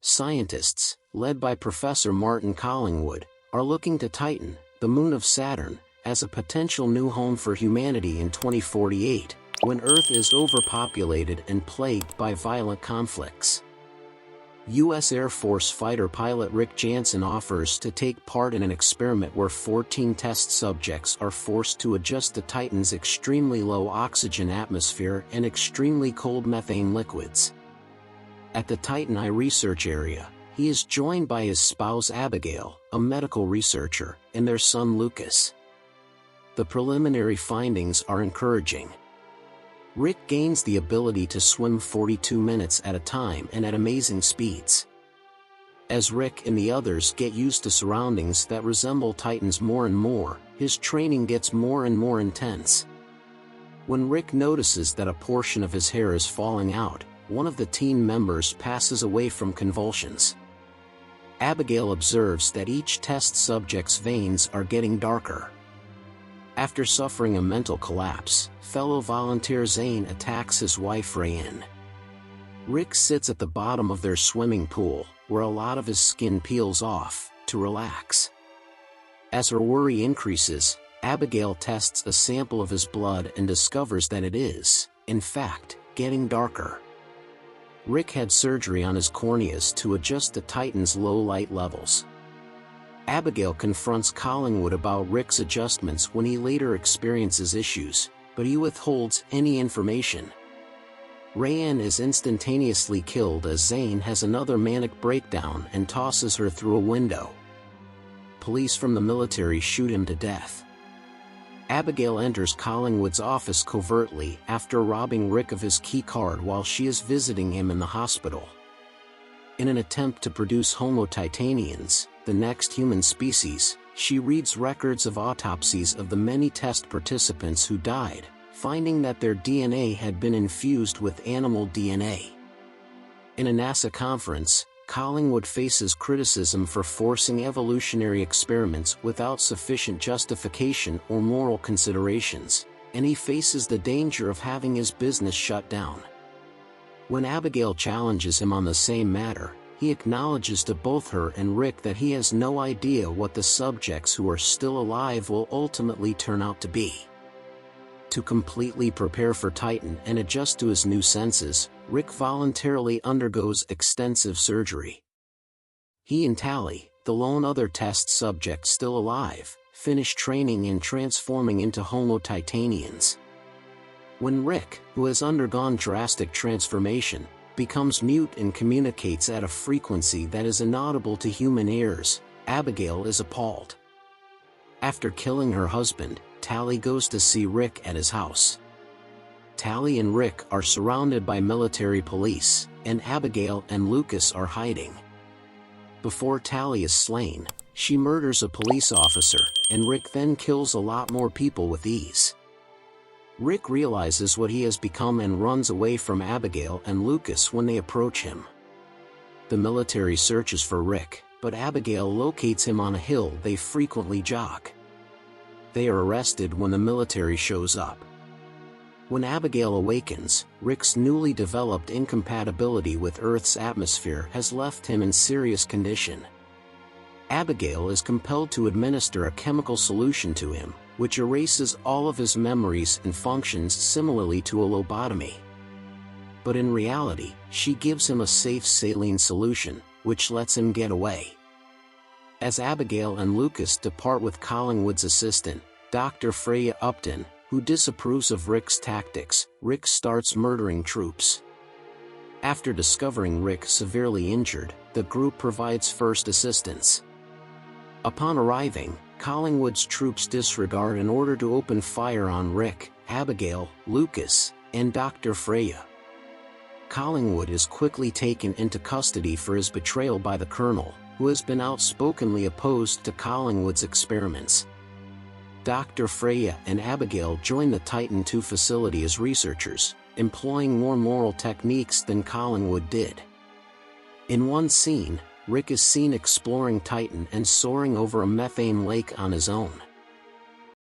scientists, led by Professor Martin Collingwood, are looking to Titan, the moon of Saturn, as a potential new home for humanity in 2048, when Earth is overpopulated and plagued by violent conflicts. U.S. Air Force fighter pilot Rick Jansen offers to take part in an experiment where 14 test subjects are forced to adjust to Titan's extremely low oxygen atmosphere and extremely cold methane liquids. At the Titan I research area, he is joined by his spouse Abigail, a medical researcher, and their son Lucas. The preliminary findings are encouraging. Rick gains the ability to swim 42 minutes at a time and at amazing speeds. As Rick and the others get used to surroundings that resemble Titans more and more, his training gets more and more intense. When Rick notices that a portion of his hair is falling out, one of the team members passes away from convulsions. Abigail observes that each test subject's veins are getting darker. After suffering a mental collapse, fellow volunteer Zane attacks his wife Rayanne. Rick sits at the bottom of their swimming pool, where a lot of his skin peels off, to relax. As her worry increases, Abigail tests a sample of his blood and discovers that it is, in fact, getting darker. Rick had surgery on his corneas to adjust the Titan's low light levels. Abigail confronts Collingwood about Rick's adjustments when he later experiences issues, but he withholds any information. Rayanne is instantaneously killed as Zane has another manic breakdown and tosses her through a window. Police from the military shoot him to death. Abigail enters Collingwood's office covertly after robbing Rick of his key card while she is visiting him in the hospital. In an attempt to produce Homo titanians, the next human species, she reads records of autopsies of the many test participants who died, finding that their DNA had been infused with animal DNA. In a NASA conference, Collingwood faces criticism for forcing evolutionary experiments without sufficient justification or moral considerations, and he faces the danger of having his business shut down. When Abigail challenges him on the same matter, he acknowledges to both her and Rick that he has no idea what the subjects who are still alive will ultimately turn out to be. To completely prepare for Titan and adjust to his new senses, Rick voluntarily undergoes extensive surgery. He and Tally, the lone other test subject still alive, finish training and transforming into Homo titanians. When Rick, who has undergone drastic transformation, becomes mute and communicates at a frequency that is inaudible to human ears, Abigail is appalled. After killing her husband, Tally goes to see Rick at his house. Tally and Rick are surrounded by military police, and Abigail and Lucas are hiding. Before Tally is slain, she murders a police officer, and Rick then kills a lot more people with ease. Rick realizes what he has become and runs away from Abigail and Lucas when they approach him. The military searches for Rick, but Abigail locates him on a hill they frequently jog. They are arrested when the military shows up. When Abigail awakens, Rick's newly developed incompatibility with Earth's atmosphere has left him in serious condition. Abigail is compelled to administer a chemical solution to him, which erases all of his memories and functions similarly to a lobotomy. But in reality, she gives him a safe saline solution, which lets him get away. As Abigail and Lucas depart with Collingwood's assistant, Dr. Freya Upton, who disapproves of Rick's tactics, Rick starts murdering troops. After discovering Rick severely injured, the group provides first assistance. Upon arriving, Collingwood's troops disregard an order to open fire on Rick, Abigail, Lucas, and Dr. Freya. Collingwood is quickly taken into custody for his betrayal by the colonel, who has been outspokenly opposed to Collingwood's experiments. Dr. Freya and Abigail join the Titan II facility as researchers, employing more moral techniques than Collingwood did. In one scene, Rick is seen exploring Titan and soaring over a methane lake on his own.